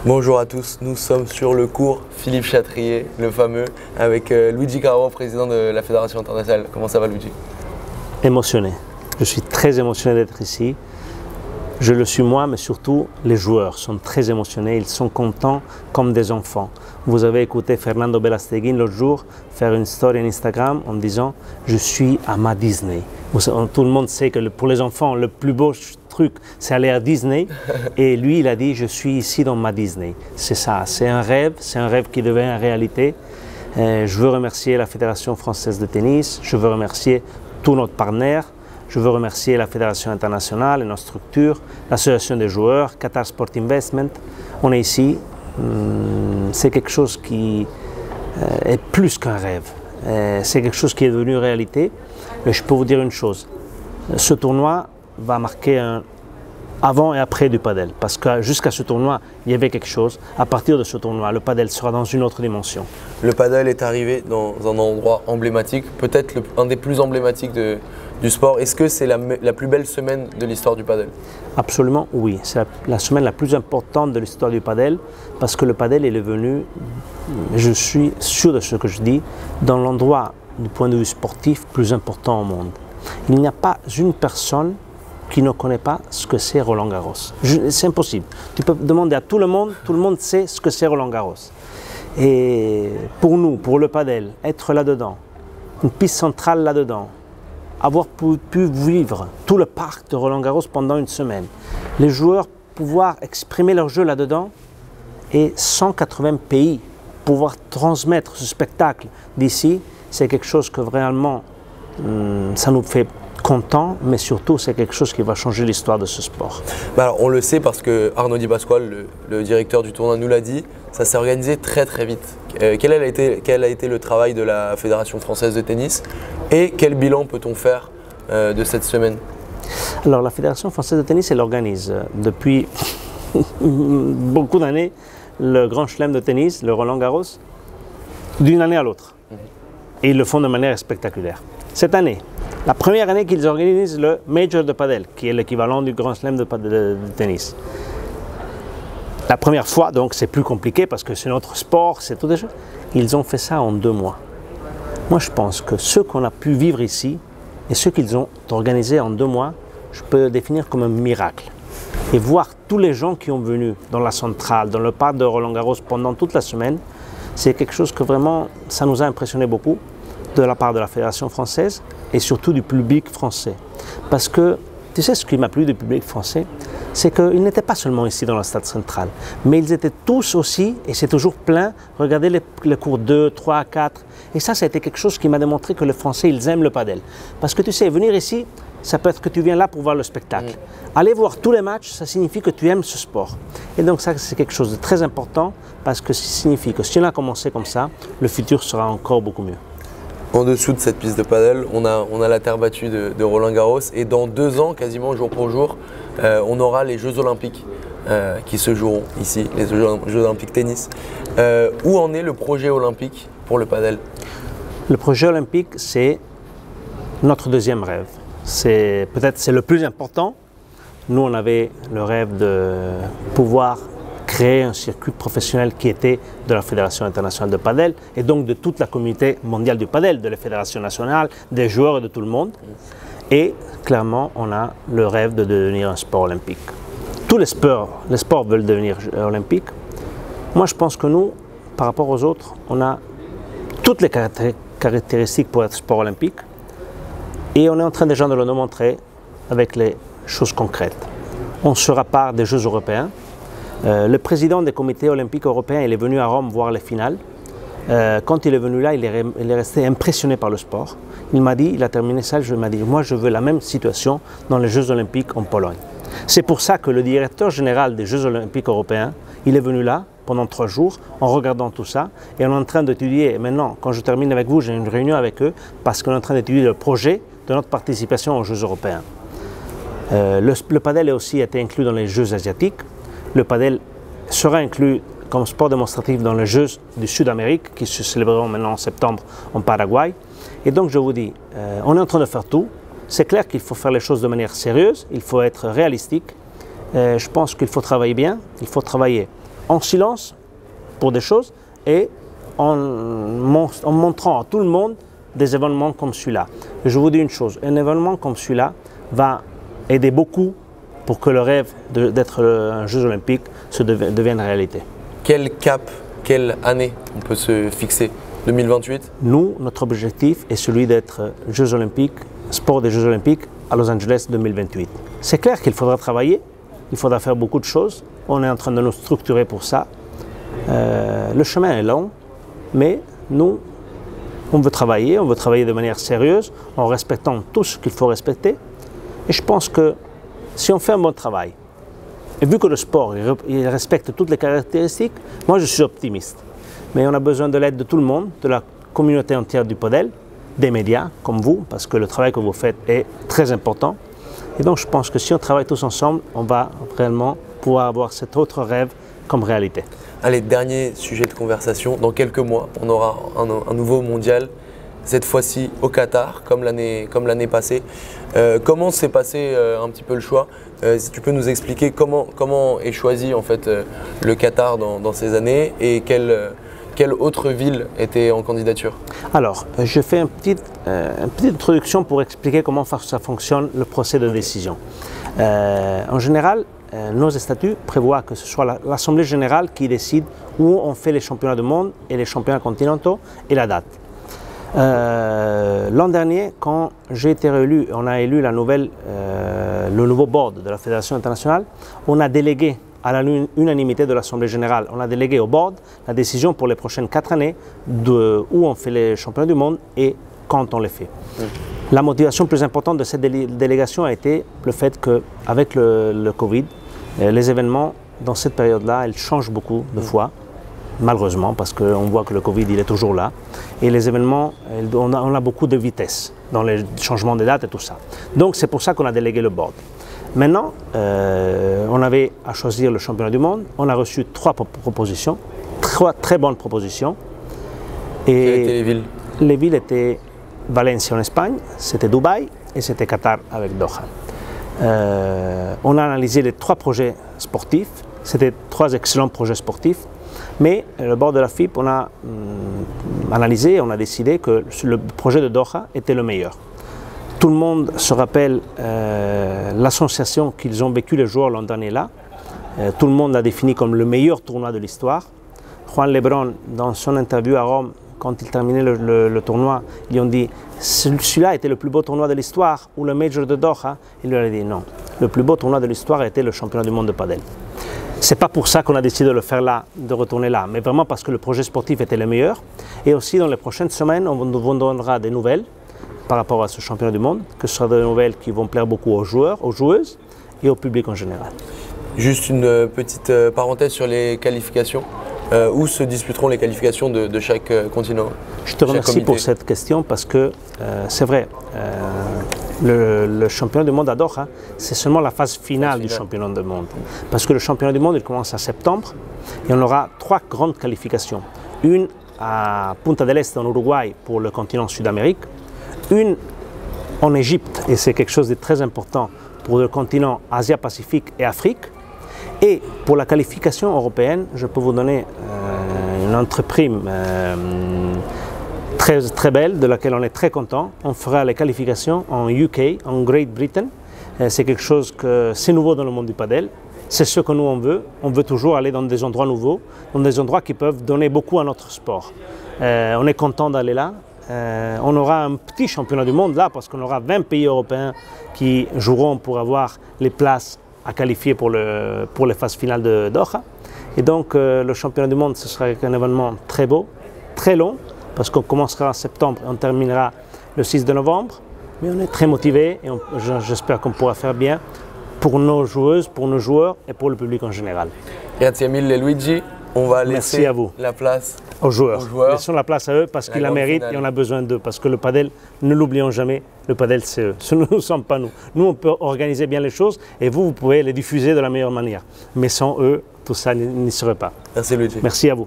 Bonjour à tous, nous sommes sur le cours Philippe Chatrier, le fameux, avec Luigi Caro, président de la Fédération internationale. Comment ça va, Luigi? Émotionné. Je suis très émotionné d'être ici. Je le suis moi, mais surtout les joueurs sont très émotionnés, ils sont contents comme des enfants. Vous avez écouté Fernando Belasteguin l'autre jour faire une story Instagram en disant « Je suis à ma Disney ». Tout le monde sait que pour les enfants, le plus beau truc, c'est aller à Disney. Et lui, il a dit « Je suis ici dans ma Disney ». C'est ça, c'est un rêve qui devient réalité. Je veux remercier la Fédération française de tennis, je veux remercier tous nos partenaires. Je veux remercier la Fédération internationale et nos structures, l'association des joueurs, Qatar Sport Investment. On est ici, c'est quelque chose qui est plus qu'un rêve. C'est quelque chose qui est devenu réalité. Mais je peux vous dire une chose, ce tournoi va marquer un avant et après du padel. Parce que jusqu'à ce tournoi, il y avait quelque chose. À partir de ce tournoi, le padel sera dans une autre dimension. Le padel est arrivé dans un endroit emblématique, peut-être un des plus emblématiques du sport. Est-ce que c'est la plus belle semaine de l'histoire du padel? Absolument oui, c'est la semaine la plus importante de l'histoire du padel parce que le padel est venu, je suis sûr de ce que je dis, dans l'endroit du point de vue sportif plus important au monde. Il n'y a pas une personne qui ne connaît pas ce que c'est Roland Garros. C'est impossible. Tu peux demander à tout le monde sait ce que c'est Roland Garros. Et pour nous, pour le padel, être là-dedans, une piste centrale là-dedans, avoir pu vivre tout le parc de Roland Garros pendant une semaine, les joueurs pouvoir exprimer leur jeu là-dedans et 180 pays pouvoir transmettre ce spectacle d'ici, c'est quelque chose que vraiment ça nous fait content, mais surtout c'est quelque chose qui va changer l'histoire de ce sport. Alors, on le sait parce que Arnaud Di Pasquale, le directeur du tournoi, nous l'a dit, ça s'est organisé très vite. Quel a été le travail de la Fédération française de tennis et quel bilan peut-on faire de cette semaine? Alors la Fédération française de tennis, elle organise depuis beaucoup d'années le Grand Chelem de tennis, le Roland Garros, d'une année à l'autre. Et ils le font de manière spectaculaire. Cette année, la première année qu'ils organisent le Major de Padel, qui est l'équivalent du Grand Chelem de tennis. La première fois, donc c'est plus compliqué parce que c'est notre sport, c'est tout déjà. Ils ont fait ça en 2 mois. Moi je pense que ce qu'on a pu vivre ici et ce qu'ils ont organisé en 2 mois, je peux définir comme un miracle. Et voir tous les gens qui ont venu dans la centrale, dans le parc de Roland Garros pendant toute la semaine, c'est quelque chose que vraiment, ça nous a impressionné beaucoup de la part de la Fédération française et surtout du public français. Parce que, tu sais ce qui m'a plu du public français, c'est qu'ils n'étaient pas seulement ici dans la stade centrale, mais ils étaient tous aussi, et c'est toujours plein, regardez les cours 2, 3, 4. Et ça a été quelque chose qui m'a démontré que les Français, ils aiment le padel. Parce que tu sais, venir ici, ça peut être que tu viens là pour voir le spectacle. Aller voir tous les matchs, ça signifie que tu aimes ce sport. Et donc ça, c'est quelque chose de très important, parce que ça signifie que si on a commencé comme ça, le futur sera encore beaucoup mieux. En dessous de cette piste de padel, on a la terre battue de Roland Garros et dans 2 ans, quasiment jour pour jour, on aura les Jeux Olympiques qui se joueront ici, les Jeux Olympiques tennis. Où en est le projet olympique pour le padel? Le projet olympique, c'est notre deuxième rêve. Peut-être c'est le plus important. Nous, on avait le rêve de pouvoir créer un circuit professionnel qui était de la Fédération internationale de padel et donc de toute la communauté mondiale du padel, de la Fédération nationale, des joueurs et de tout le monde. Et clairement, on a le rêve de devenir un sport olympique. Tous les sports veulent devenir olympiques. Moi, je pense que nous, par rapport aux autres, on a toutes les caractéristiques pour être sport olympique et on est en train déjà de le montrer avec les choses concrètes. On sera part des Jeux européens. Le président des comités olympiques européens, il est venu à Rome voir les finales. Quand il est venu là, il est resté impressionné par le sport. Il m'a dit, il a terminé ça, il m'a dit, moi je veux la même situation dans les Jeux olympiques en Pologne. C'est pour ça que le directeur général des Jeux olympiques européens, il est venu là pendant 3 jours en regardant tout ça et on est en train d'étudier. Et maintenant, quand je termine avec vous, j'ai une réunion avec eux parce qu'on est en train d'étudier le projet de notre participation aux Jeux européens. Le padel a aussi été inclus dans les Jeux asiatiques. Le padel sera inclus comme sport démonstratif dans les Jeux du Sud-Amérique qui se célébreront maintenant en septembre en Paraguay. Et donc je vous dis, on est en train de faire tout. C'est clair qu'il faut faire les choses de manière sérieuse, il faut être réalistique. Je pense qu'il faut travailler bien, il faut travailler en silence pour des choses et en montrant à tout le monde des événements comme celui-là. Je vous dis une chose, un événement comme celui-là va aider beaucoup pour que le rêve d'être un Jeux olympiques devienne réalité. Quel cap, quelle année on peut se fixer? 2028? Nous, notre objectif est celui d'être Jeux olympiques, sport des Jeux olympiques à Los Angeles 2028. C'est clair qu'il faudra travailler, il faudra faire beaucoup de choses. On est en train de nous structurer pour ça. Le chemin est long, mais nous, on veut travailler de manière sérieuse, en respectant tout ce qu'il faut respecter. Et je pense que si on fait un bon travail, et vu que le sport il respecte toutes les caractéristiques, moi je suis optimiste. Mais on a besoin de l'aide de tout le monde, de la communauté entière du padel, des médias comme vous, parce que le travail que vous faites est très important. Et donc je pense que si on travaille tous ensemble, on va réellement pouvoir avoir cet autre rêve comme réalité. Allez, dernier sujet de conversation. Dans quelques mois, on aura un nouveau mondial, cette fois-ci au Qatar, comme l'année passée. Comment s'est passé un petit peu le choix? Si tu peux nous expliquer comment est choisi en fait, le Qatar dans ces années et quelle autre ville était en candidature? Alors, je fais une petite introduction pour expliquer comment ça fonctionne le procès de décision. En général, nos statuts prévoient que ce soit l'Assemblée générale qui décide où on fait les championnats du monde et les championnats continentaux et la date. L'an dernier, quand j'ai été réélu, on a élu le nouveau board de la Fédération internationale, on a délégué à l'unanimité de l'Assemblée générale, on a délégué au board la décision pour les prochaines 4 années de où on fait les championnats du monde et quand on les fait. La motivation plus importante de cette délégation a été le fait qu'avec le Covid, les événements dans cette période-là, elles changent beaucoup de fois, malheureusement, parce qu'on voit que le Covid il est toujours là. Et les événements, on a beaucoup de vitesse dans les changements de dates et tout ça. Donc c'est pour ça qu'on a délégué le board. Maintenant, on avait à choisir le championnat du monde. On a reçu 3 propositions, 3 très bonnes propositions. Et quelles étaient les villes? Les villes étaient Valencia en Espagne, c'était Dubaï et c'était Qatar avec Doha. On a analysé les 3 projets sportifs, c'était 3 excellents projets sportifs, mais le board de la FIP, on a analysé, on a décidé que le projet de Doha était le meilleur. Tout le monde se rappelle l'association qu'ils ont vécu les joueurs l'an dernier là. Tout le monde l'a défini comme le meilleur tournoi de l'histoire. Juan Lebron, dans son interview à Rome, quand il terminait le tournoi, ils lui ont dit « celui-là était le plus beau tournoi de l'histoire » ou le Major de Doha. Il lui a dit « non, le plus beau tournoi de l'histoire était le championnat du monde de padel ». Ce n'est pas pour ça qu'on a décidé de le faire là, de retourner là, mais vraiment parce que le projet sportif était le meilleur. Et aussi dans les prochaines semaines, on vous donnera des nouvelles par rapport à ce championnat du monde, que ce sera des nouvelles qui vont plaire beaucoup aux joueurs, aux joueuses et au public en général. Juste une petite parenthèse sur les qualifications. Où se disputeront les qualifications de chaque continent? Je te remercie pour cette question parce que c'est vrai, le championnat du monde à Doha, c'est seulement la phase finale du championnat du monde. Parce que le championnat du monde, il commence en septembre et on aura 3 grandes qualifications. Une à Punta del Este en Uruguay pour le continent Sud-Amérique, une en Égypte, et c'est quelque chose de très important pour le continent Asia-Pacifique et Afrique. Et pour la qualification européenne, je peux vous donner une entreprime très belle, de laquelle on est très content. On fera les qualifications en UK, en Great Britain. C'est quelque chose que c'est nouveau dans le monde du padel. C'est ce que nous on veut. On veut toujours aller dans des endroits nouveaux, dans des endroits qui peuvent donner beaucoup à notre sport. On est content d'aller là. On aura un petit championnat du monde là, parce qu'on aura 20 pays européens qui joueront pour avoir les places à qualifier pour les phases finales de Doha. Et donc le championnat du monde, ce sera un événement très beau, très long, parce qu'on commencera en septembre et on terminera le 6 de novembre. Mais on est très motivés et j'espère qu'on pourra faire bien pour nos joueuses, pour nos joueurs et pour le public en général. Grazie mille Luigi. On va laisser la place aux joueurs. Laissons la place à eux parce qu'ils la méritent et on a besoin d'eux. Parce que le padel, ne l'oublions jamais, le padel c'est eux. Ce ne sommes pas nous. Nous on peut organiser bien les choses et vous pouvez les diffuser de la meilleure manière. Mais sans eux, tout ça n'y serait pas. Merci Luigi. Merci à vous.